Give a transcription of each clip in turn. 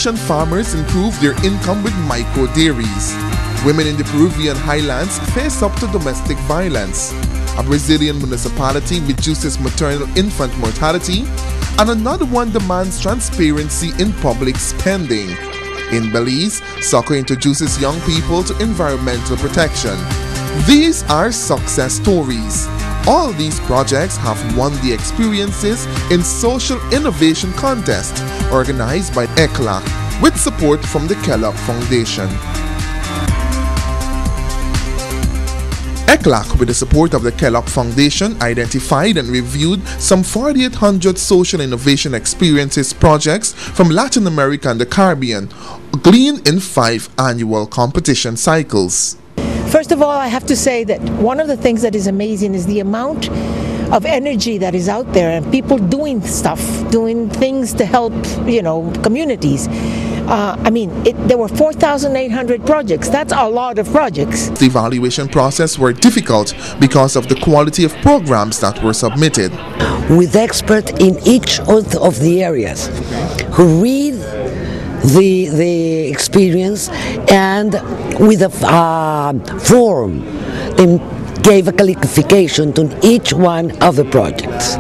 Haitian farmers improve their income with micro dairies. Women in the Peruvian highlands face up to domestic violence. A Brazilian municipality reduces maternal infant mortality, and another one demands transparency in public spending. In Belize, soccer introduces young people to environmental protection. These are success stories. All these projects have won the Experiences in Social Innovation Contest organized by ECLAC with support from the Kellogg Foundation. ECLAC, with the support of the Kellogg Foundation, identified and reviewed some 4,800 social innovation experiences projects from Latin America and the Caribbean, gleaned in 5 annual competition cycles. First of all, I have to say that one of the things that is amazing is the amount of energy that is out there and people doing stuff, doing things to help, communities. There were 4,800 projects. That's a lot of projects. The evaluation process were difficult because of the quality of programs that were submitted. With experts in each of the areas who read the experience and with a form, they gave a qualification to each one of the projects.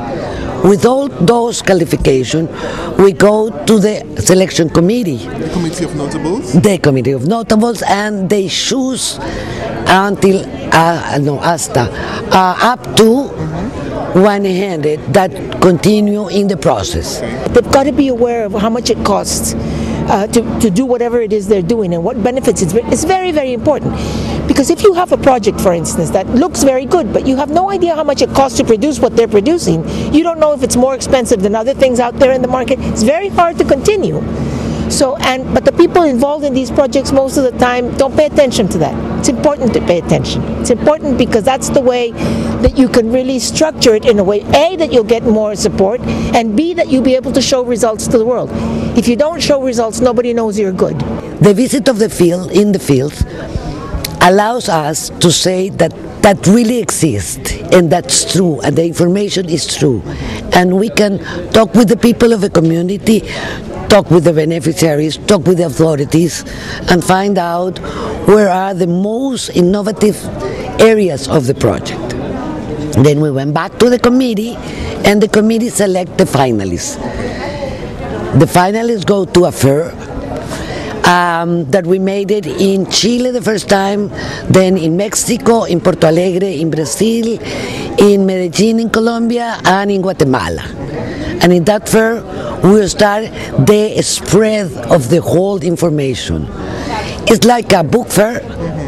With all those qualifications, we go to the selection committee. The Committee of Notables? The Committee of Notables, and they choose until up to 100 that continue in the process. They've got to be aware of how much it costs to do whatever it is they're doing and what benefits it's very, very important. Because if you have a project, for instance, that looks very good, but you have no idea how much it costs to produce what they're producing, you don't know if it's more expensive than other things out there in the market, it's very hard to continue. But the people involved in these projects most of the time don't pay attention to that. It's important to pay attention. It's important because that's the way that you can really structure it in a way, A, that you'll get more support, and B, that you'll be able to show results to the world. If you don't show results, nobody knows you're good. The visit of the field, in the fields, allows us to say that really exists and that's true and the information is true, and we can talk with the people of the community, talk with the beneficiaries, talk with the authorities, and find out where are the most innovative areas of the project. Then we went back to the committee and the committee select the finalists. The finalists go to a fair that we made it in Chile the first time, then in Mexico, in Porto Alegre, in Brazil, in Medellin in Colombia, and in Guatemala. And in that fair, we start the spread of the whole information. It's like a book fair,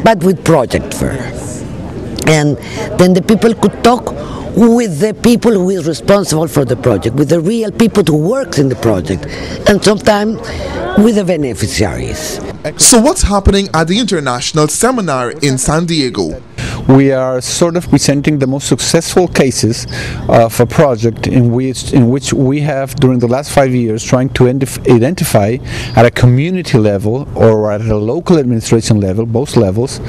but with project fair. And then the people could talk with the people who is responsible for the project, with the real people who work in the project, and sometimes with the beneficiaries. So what's happening at the International Seminar in San Diego? We are sort of presenting the most successful cases of a project in which we have, during the last 5 years, trying to identify at a community level or at a local administration level, both levels,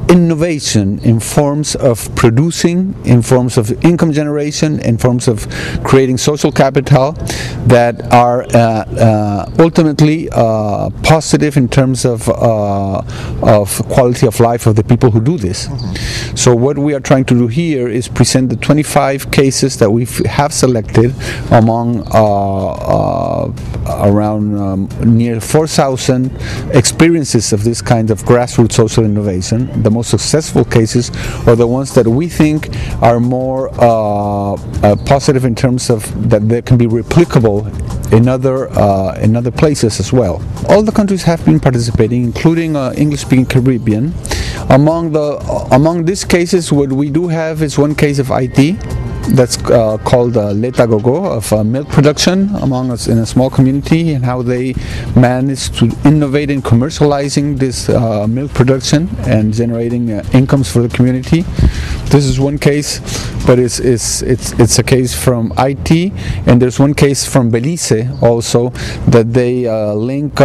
innovation in forms of producing, in forms of income generation, in forms of creating social capital that are ultimately positive in terms of quality of life of the people who do this. So what we are trying to do here is present the 25 cases that we have selected among around near 4,000 experiences of this kind of grassroots social innovation. The most successful cases are the ones that we think are more positive in terms of that they can be replicable in other places as well. All the countries have been participating, including English-speaking Caribbean. Among these cases, what we do have is one case of IT that's called Leta Gogo, of milk production among us in a small community, and how they managed to innovate in commercializing this milk production and generating incomes for the community. This is one case, but it's a case from IT, and there's one case from Belize also that they link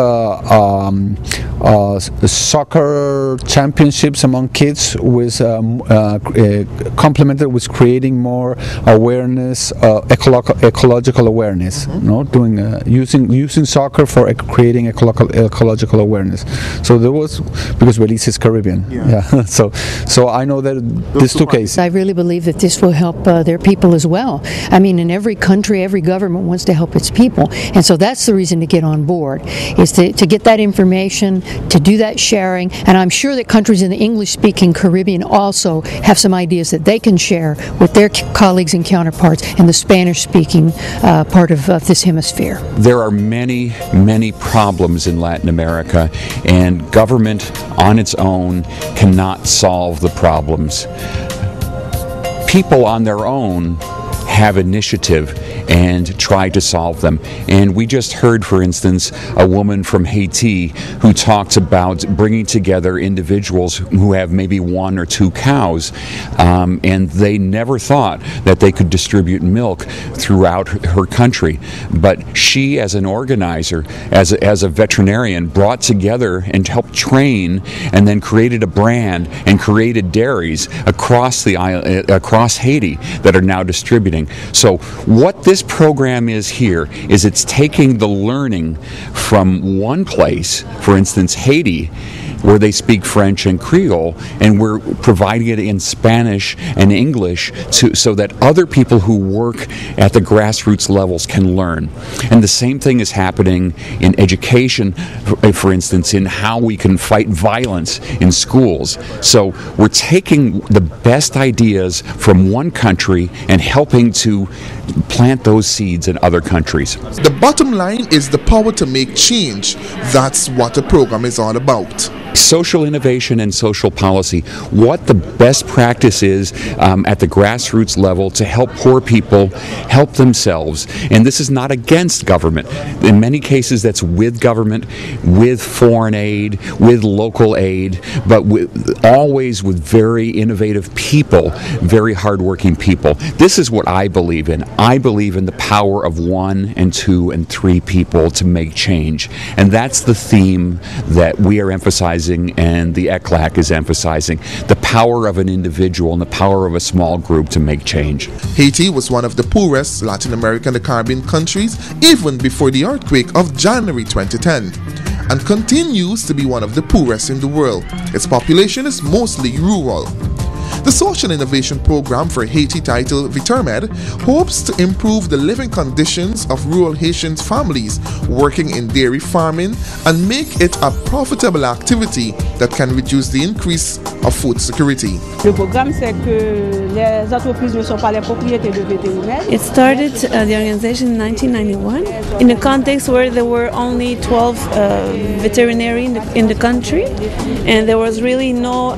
soccer championships among kids with complemented with creating more awareness, ecological awareness. Doing using soccer for creating ecological awareness. So there was, because Belize is Caribbean. So I know that these two cases. I really believe that this will help their people as well. I mean, in every country, every government wants to help its people, and so that's the reason to get on board, is to get that information, to do that sharing. And I'm sure that countries in the English-speaking Caribbean also have some ideas that they can share with their colleagues and counterparts in the Spanish-speaking part of this hemisphere. There are many, many problems in Latin America, and government on its own cannot solve the problems. People on their own have initiative and try to solve them. And we just heard, for instance, a woman from Haiti who talked about bringing together individuals who have maybe 1 or 2 cows, and they never thought that they could distribute milk throughout her country. But she, as an organizer, as a veterinarian, brought together and helped train, and then created a brand and created dairies across the island, across Haiti, that are now distributing. So what this program is here is it's taking the learning from one place, for instance Haiti, where they speak French and Creole, and we're providing it in Spanish and English so that other people who work at the grassroots levels can learn. And the same thing is happening in education, for instance, in how we can fight violence in schools. So we're taking the best ideas from one country and helping to plant those seeds in other countries. The bottom line is the power to make change. That's what the program is all about. Social innovation and social policy, what the best practice is at the grassroots level to help poor people help themselves. And this is not against government. In many cases that's with government, with foreign aid, with local aid, but always with very innovative people, very hardworking people. This is what I believe in. I believe in the power of 1 and 2 and 3 people to make change. And that's the theme that we are emphasizing, and the ECLAC is emphasizing, the power of an individual and the power of a small group to make change. Haiti was one of the poorest Latin American and Caribbean countries even before the earthquake of January 2010, and continues to be one of the poorest in the world. Its population is mostly rural. The Social Innovation Program for Haiti, titled Vitermed, hopes to improve the living conditions of rural Haitian families working in dairy farming and make it a profitable activity that can reduce the increase of food security. Le programme, c'est que les entreprises ne sont pas les propriétaires de vétérinaires. It started the organization in 1991 in a context where there were only 12 veterinary in the country, and there was really no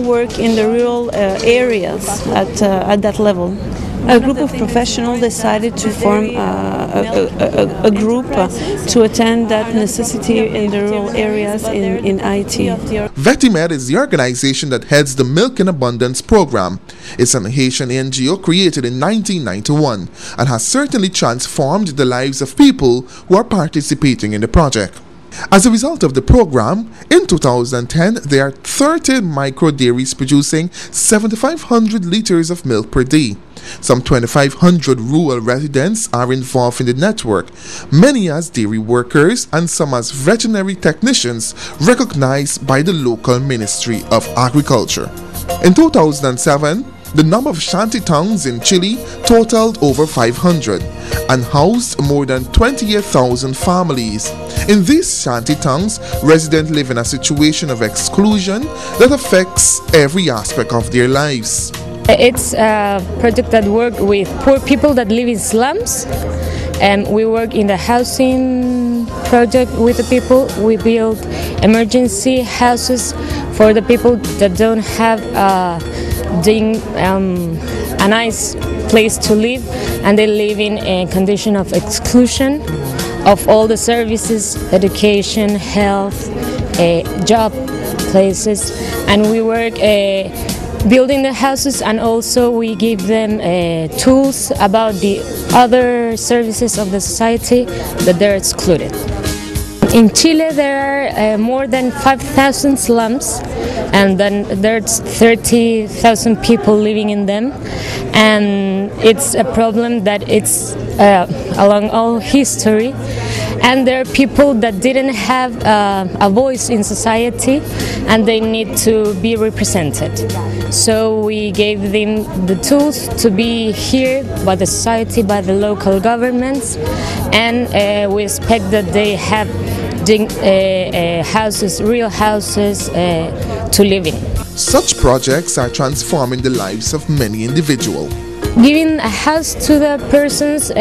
work in the rural areas at that level. A group of professionals decided to form a group to attend that necessity in the rural areas in Haiti. Vetimed is the organization that heads the Milk in Abundance program. It's an Haitian NGO created in 1991 and has certainly transformed the lives of people who are participating in the project. As a result of the program, in 2010, there are 30 micro dairies producing 7,500 liters of milk per day. Some 2,500 rural residents are involved in the network, many as dairy workers and some as veterinary technicians recognized by the local Ministry of Agriculture. In 2007, the number of shanty towns in Chile totaled over 500 and housed more than 28,000 families. In these shanty towns, residents live in a situation of exclusion that affects every aspect of their lives. It's a project that works with poor people that live in slums, and we work in the housing project with the people. We build emergency houses for the people that don't have a nice place to live, and they live in a condition of exclusion of all the services, education, health, job places, and we work building the houses, and also we give them tools about the other services of the society that they're excluded. In Chile, there are more than 5,000 slums, and then there's 30,000 people living in them, and it's a problem that it's along all history. And there are people that didn't have a voice in society, and they need to be represented. So we gave them the tools to be here by the society, by the local governments, and we expect that they have houses, real houses to live in. Such projects are transforming the lives of many individuals. Giving a house to the persons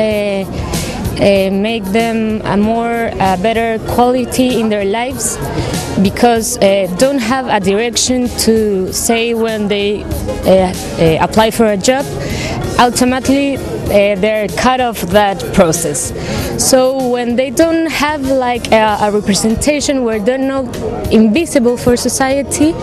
make them a better quality in their lives, because don't have a direction to say when they apply for a job. Ultimately, they're cut off that process. So when they don't have like a representation, where they're not invisible for society,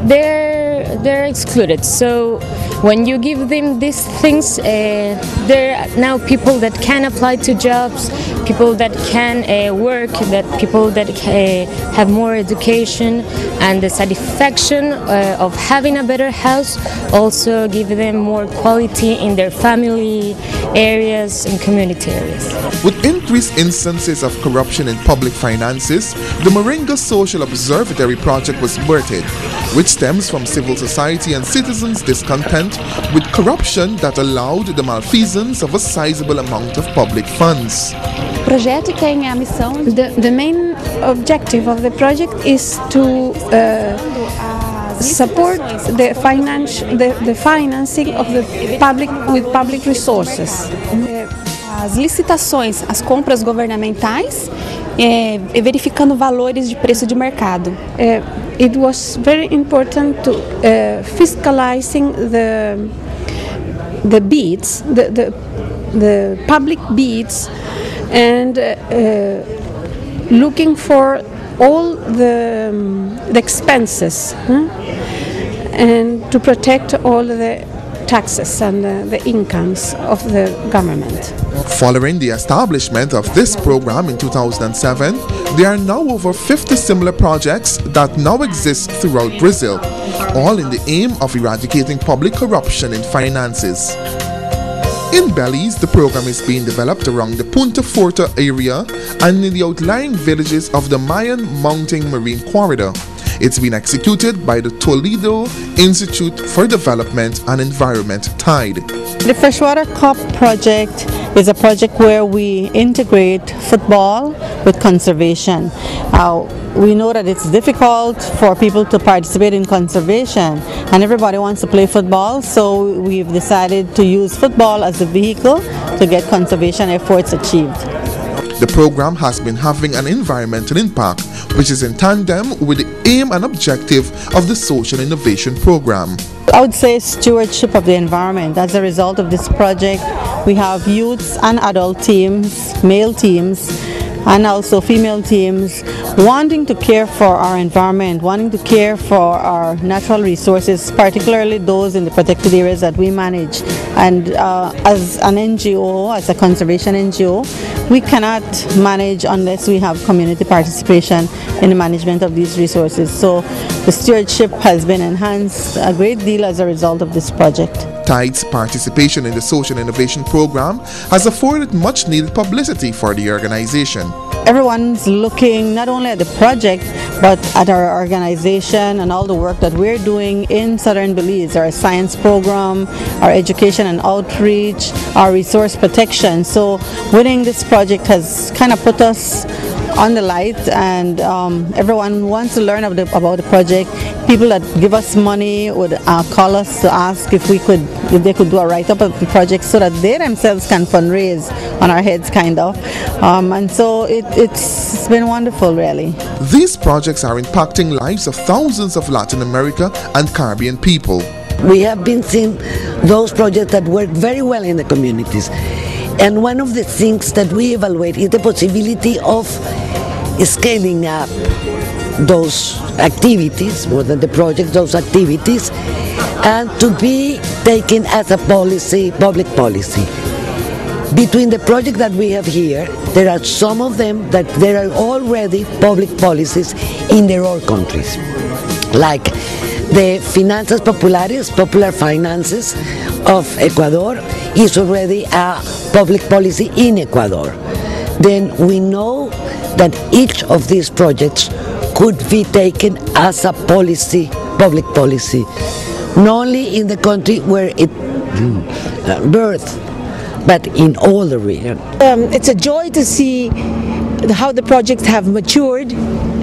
they're excluded. So when you give them these things, there are now people that can apply to jobs, people that can work, that people that have more education, and the satisfaction of having a better house also give them more quality in their family areas and community areas. With increased instances of corruption in public finances, the Moringa Social Observatory project was birthed, which stems from civil society and citizens' discontent with corruption that allowed the malfeasance of a sizable amount of public funds. The main objective of the project is to support the financing of the public with public resources. As licitações, as compras governamentais, verificando valores de preço de mercado. It was very important to fiscalizing the bids, the public bids, and looking for all the expenses, and to protect all the taxes and the incomes of the government. Following the establishment of this program in 2007, there are now over 50 similar projects that now exist throughout Brazil, all in the aim of eradicating public corruption in finances. In Belize, the program is being developed around the Punta Forte area and in the outlying villages of the Mayan Mountain Marine Corridor. It's been executed by the Toledo Institute for Development and Environment, TIDE. The Freshwater Cup project is a project where we integrate football with conservation. We know that it's difficult for people to participate in conservation, and everybody wants to play football, so we've decided to use football as a vehicle to get conservation efforts achieved. The program has been having an environmental impact, which is in tandem with the aim and objective of the Social Innovation Program. I would say stewardship of the environment. As a result of this project, we have youths and adult teams, male teams, and also female teams wanting to care for our environment, wanting to care for our natural resources, particularly those in the protected areas that we manage. And as an NGO, as a conservation NGO, we cannot manage unless we have community participation in the management of these resources. So the stewardship has been enhanced a great deal as a result of this project. TIDE's participation in the Social Innovation Program has afforded much needed publicity for the organization. Everyone's looking not only at the project but at our organization and all the work that we're doing in Southern Belize, our science program, our education and outreach, our resource protection. So winning this project has kind of put us on the light, and everyone wants to learn about the project. People that give us money would call us to ask if they could do a write-up of the project so that they themselves can fundraise on our heads, kind of. And so it's been wonderful, really. These projects are impacting lives of thousands of Latin America and Caribbean people. We have been seeing those projects that work very well in the communities. And one of the things that we evaluate is the possibility of scaling up those activities, more than the projects, those activities, and to be taken as a policy, public policy. between the project that we have here, there are some of them that there are already public policies in their own countries, like the Finanzas Populares, Popular Finances of Ecuador, is already a public policy in Ecuador. Then we know that each of these projects could be taken as a policy, public policy, not only in the country where it birthed, but in all the region. It's a joy to see how the projects have matured,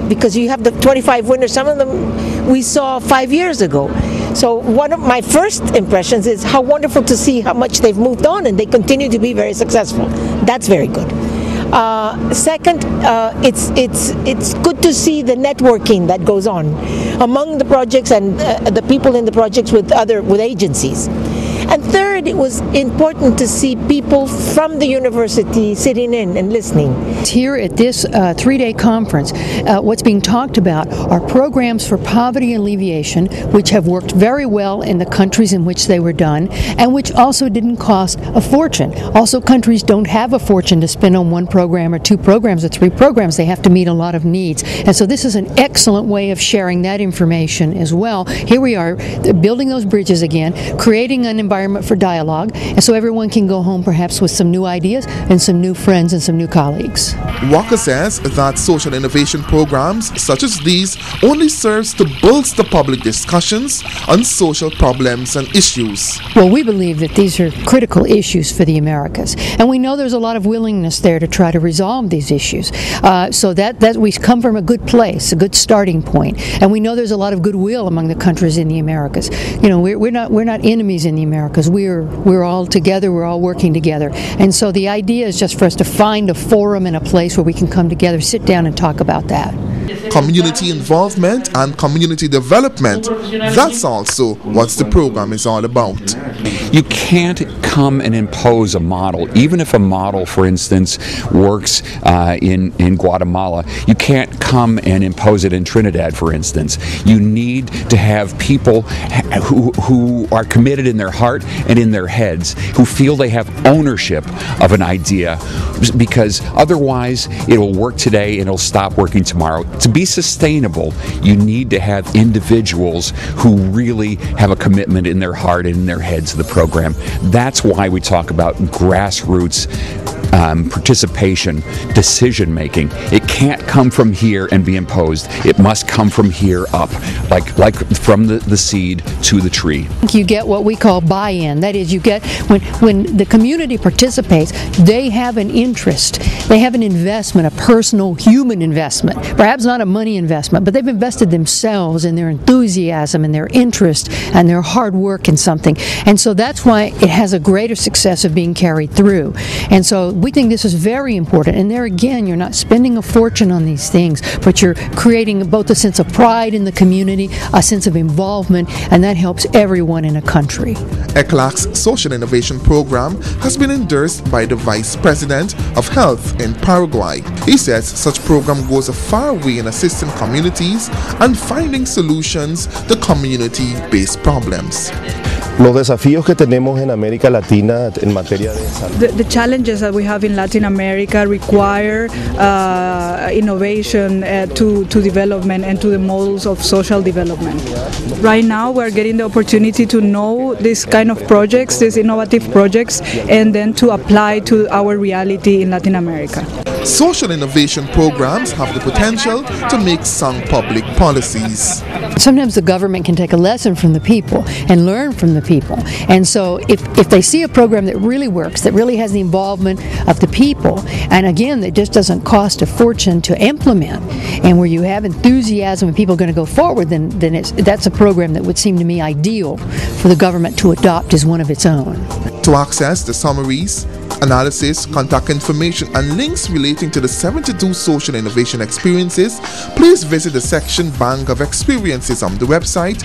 because you have the 25 winners, some of them we saw 5 years ago. So one of my first impressions is how wonderful to see how much they've moved on and they continue to be very successful. That's very good. Second, it's good to see the networking that goes on among the projects and the people in the projects with agencies. And third, it was important to see people from the university sitting in and listening. Here at this 3-day conference, what's being talked about are programs for poverty alleviation, which have worked very well in the countries in which they were done, and which also didn't cost a fortune. Also, countries don't have a fortune to spend on one program or 2 programs or 3 programs. They have to meet a lot of needs. And so this is an excellent way of sharing that information as well. Here we are building those bridges again, creating an environment for dialogue, and so everyone can go home perhaps with some new ideas and some new friends and some new colleagues. Walker says that social innovation programs such as these only serves to bolster public discussions on social problems and issues. Well, we believe that these are critical issues for the Americas, and we know there's a lot of willingness there to try to resolve these issues. So that we come from a good place, a good starting point, and we know there's a lot of goodwill among the countries in the Americas. You know, we're not enemies in the Americas. We're all together, we're all working together. And so the idea is just for us to find a forum and a place where we can come together, sit down and talk about that. Community involvement and community development, that's also what the program is all about. You can't come and impose a model, even if a model, for instance, works in Guatemala. You can't come and impose it in Trinidad, for instance. You need to have people who are committed in their heart and in their heads, who feel they have ownership of an idea, because otherwise it'll work today and it'll stop working tomorrow. To be sustainable, you need to have individuals who really have a commitment in their heart and in their heads to the program. That's why we talk about grassroots participation, decision making. It can't come from here and be imposed. It must come from here up, like from the seed to the tree. You get what we call buy-in. That is, you get when the community participates, they have an interest, they have an investment, a personal human investment, perhaps not a money investment, but they've invested themselves in their enthusiasm and their interest and their hard work in something. And so that's why it has a greater success of being carried through. And so we think this is very important. And there again, you're not spending a fortune on these things, but you're creating both a sense of pride in the community, a sense of involvement, and that helps everyone in a country. ECLAC's Social Innovation Program has been endorsed by the Vice President of Health in Paraguay. He says such program goes a far way in assisting communities and finding solutions to community-based problems. Los desafíos que tenemos en América Latina en materia de salud. The challenges that we have in Latin America require innovation to development and to the models of social development. Right now we're getting the opportunity to know this kind of projects, these innovative projects, and then to apply to our reality in Latin America. Social innovation programs have the potential to make sound public policies. Sometimes the government can take a lesson from the people and learn from the people. And so if they see a program that really works, that really has the involvement of the people, and again, that just doesn't cost a fortune to implement, and where you have enthusiasm and people are going to go forward, then that's a program that would seem to me ideal for the government to adopt as one of its own. To access the summaries, analysis, contact information, and links relating to the 72 social innovation experiences, please visit the section Bank of Experiences on the website